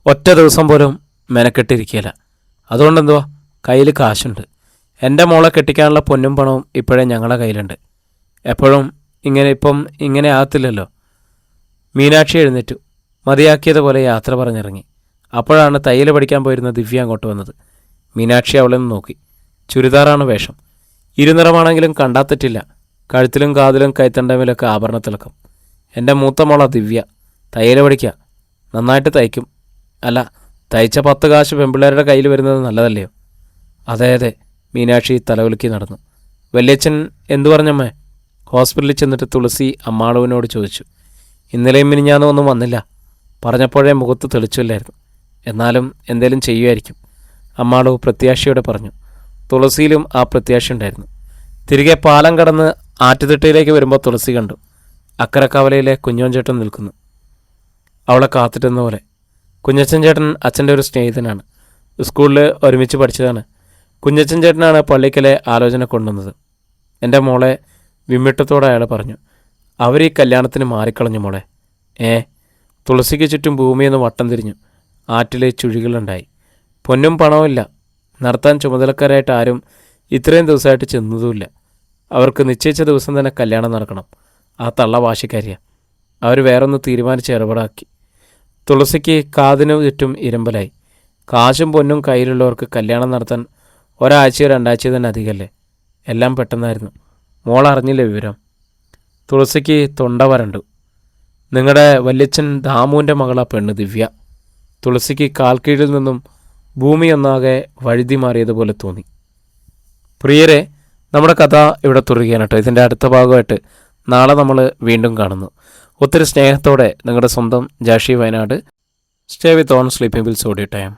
ഒറ്റ ദിവസം പോലും മെനക്കെട്ടിരിക്കുകയില്ല. അതുകൊണ്ടെന്തുവാ, കയ്യിൽ കാശുണ്ട്. എൻ്റെ മോളെ കെട്ടിക്കാനുള്ള പൊന്നും പണവും ഇപ്പോഴേ ഞങ്ങളുടെ കയ്യിലുണ്ട്. എപ്പോഴും ഇങ്ങനെ ആകത്തില്ലല്ലോ. മീനാക്ഷി എഴുന്നേറ്റു. മതിയാക്കിയതുപോലെ യാത്ര പറഞ്ഞിറങ്ങി. അപ്പോഴാണ് തയ്യൽ പഠിക്കാൻ പോയിരുന്ന ദിവ്യ അങ്ങോട്ട് വന്നത്. മീനാക്ഷി അവളെ നിന്ന് നോക്കി. ചുരിദാറാണ് വേഷം. ഇരുനിറമാണെങ്കിലും കണ്ടാത്തെറ്റില്ല. കഴുത്തിലും കാതിലും കൈത്തണ്ടമിലൊക്കെ ആഭരണത്തിളക്കം. എൻ്റെ മൂത്ത മോളാ ദിവ്യ. തയ്യൽ പഠിക്കുക. നന്നായിട്ട് തയ്ക്കും. അല്ല, തയ്ച്ച 10 കാശ് പെൺപിള്ളേരുടെ കയ്യിൽ വരുന്നത് നല്ലതല്ലയോ? അതെ. മീനാക്ഷി തലകുലുക്കി നടന്നു. വല്യച്ഛൻ എന്തു പറഞ്ഞമ്മേ? ഹോസ്പിറ്റലിൽ ചെന്നിട്ട് തുളസി അമ്മാളുവിനോട് ചോദിച്ചു. ഇന്നലെയും മിനിഞ്ഞാന്നും ഒന്നും വന്നില്ല. പറഞ്ഞപ്പോഴേ മുഖത്ത് തെളിച്ചില്ലായിരുന്നു. എന്നാലും എന്തേലും ചെയ്യുമായിരിക്കും, അമ്മാളു പ്രത്യാശയോടെ പറഞ്ഞു. തുളസിയിലും ആ പ്രത്യാശ ഉണ്ടായിരുന്നു. തിരികെ പാലം കടന്ന് ആറ്റുതിട്ടയിലേക്ക് വരുമ്പോൾ തുളസി കണ്ടു. അക്കരക്കവലയിലെ കുഞ്ഞോൻ ചേട്ടൻ നിൽക്കുന്നു, അവളെ കാത്തിട്ടുന്ന പോലെ. കുഞ്ഞച്ചൻ ചേട്ടൻ അച്ഛൻ്റെ ഒരു സ്നേഹിതനാണ്. സ്കൂളിൽ ഒരുമിച്ച് പഠിച്ചതാണ്. കുഞ്ഞച്ചൻ ചേട്ടനാണ് പള്ളിക്കലെ ആലോചന കൊണ്ടുവന്നത്. എൻ്റെ മോളെ വിമ്മിട്ടത്തോടെ അയാൾ പറഞ്ഞു. അവർ ഈ കല്യാണത്തിന് മാറിക്കളഞ്ഞു മോളെ. തുളസിക്ക് ചുറ്റും ഭൂമിയൊന്ന് വട്ടം തിരിഞ്ഞു. ആറ്റിലെ ചുഴികളുണ്ടായി. പൊന്നും പണവുമില്ല. നടത്താൻ ചുമതലക്കാരായിട്ട് ആരും ഇത്രയും ദിവസമായിട്ട് ചെന്നതുമില്ല. അവർക്ക് നിശ്ചയിച്ച ദിവസം തന്നെ കല്യാണം നടക്കണം. ആ തള്ള വാശിക്കാരിയാണ്. അവർ വേറൊന്ന് തീരുമാനിച്ച് ഇടപെടാക്കി. തുളസിക്ക് കാതിനു ചുറ്റും ഇരമ്പലായി. കാശും പൊന്നും കയ്യിലുള്ളവർക്ക് കല്യാണം നടത്താൻ ഒരാഴ്ചയോ 2 ആഴ്ചയോ തന്നെ അധികമല്ലേ? എല്ലാം പെട്ടെന്നായിരുന്നു. മോൾ അറിഞ്ഞില്ലേ വിവരം? തുളസിക്ക് തൊണ്ട വരണ്ടു. നിങ്ങളുടെ വല്യച്ഛൻ ദാമുവിൻ്റെ മകളാ പെണ്ണ് ദിവ്യ. തുളസിക്ക് കാൽക്കീഴിൽ നിന്നും ഭൂമി ഒന്നാകെ വഴുതി മാറിയതുപോലെ തോന്നി. പ്രിയരെ, നമ്മുടെ കഥ ഇവിടെ തുടരുകയാണ് കേട്ടോ. ഇതിൻ്റെ അടുത്ത ഭാഗമായിട്ട് നാളെ നമ്മൾ വീണ്ടും കാണുന്നു. ഒത്തിരി സ്നേഹത്തോടെ നിങ്ങളുടെ സ്വന്തം Jashi Wayanad. Stay with on sleeping pills audio time.